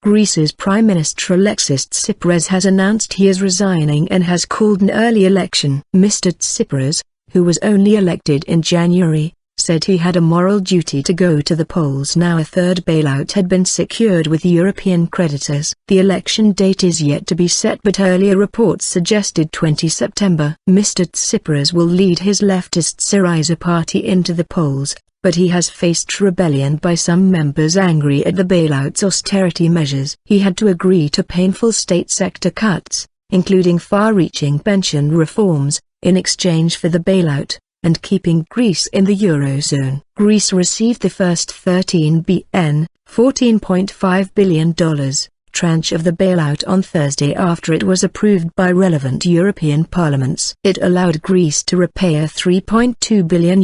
Greece's Prime Minister Alexis Tsipras has announced he is resigning and has called an early election. Mr. Tsipras, who was only elected in January, said he had a moral duty to go to the polls. Now a third bailout had been secured with European creditors. The election date is yet to be set, but earlier reports suggested 20 September. Mr. Tsipras will lead his leftist Syriza party into the polls, but he has faced rebellion by some members angry at the bailout's austerity measures. He had to agree to painful state sector cuts, including far-reaching pension reforms, in exchange for the bailout, and keeping Greece in the eurozone. Greece received the first $14.5 billion tranche of the bailout on Thursday after it was approved by relevant European parliaments. It allowed Greece to repay a €3.2 billion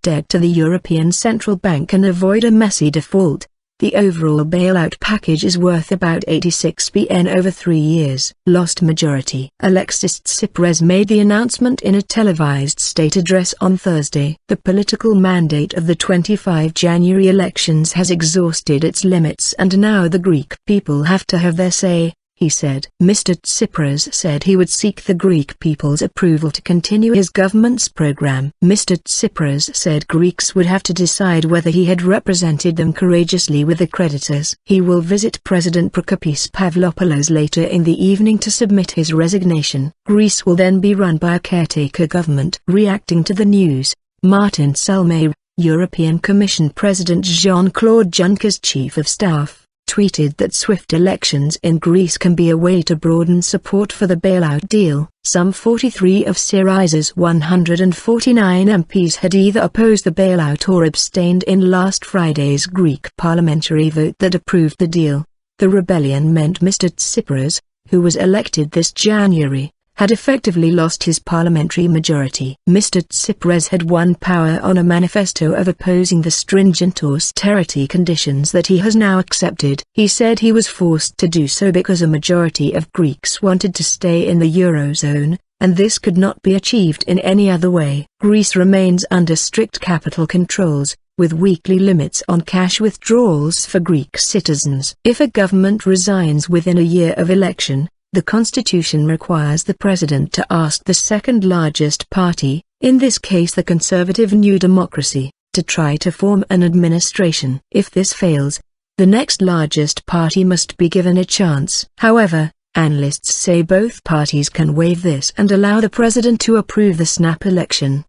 debt to the European Central Bank and avoid a messy default. The overall bailout package is worth about 86 billion over 3 years. Lost majority. Alexis Tsipras made the announcement in a televised state address on Thursday. The political mandate of the 25 January elections has exhausted its limits and now the Greek people have to have their say, he said. Mr. Tsipras said he would seek the Greek people's approval to continue his government's program. Mr. Tsipras said Greeks would have to decide whether he had represented them courageously with the creditors. He will visit President Prokopis Pavlopoulos later in the evening to submit his resignation. Greece will then be run by a caretaker government. Reacting to the news, Martin Selmayr, European Commission President Jean-Claude Juncker's chief of staff, tweeted that swift elections in Greece can be a way to broaden support for the bailout deal. Some 43 of Syriza's 149 MPs had either opposed the bailout or abstained in last Friday's Greek parliamentary vote that approved the deal. The rebellion meant Mr. Tsipras, who was elected this January, had effectively lost his parliamentary majority. Mr. Tsipras had won power on a manifesto of opposing the stringent austerity conditions that he has now accepted. He said he was forced to do so because a majority of Greeks wanted to stay in the eurozone, and this could not be achieved in any other way. Greece remains under strict capital controls, with weekly limits on cash withdrawals for Greek citizens. If a government resigns within a year of election, the constitution requires the president to ask the second largest party, in this case the conservative New Democracy, to try to form an administration. If this fails, the next largest party must be given a chance. However, analysts say both parties can waive this and allow the president to approve the snap election.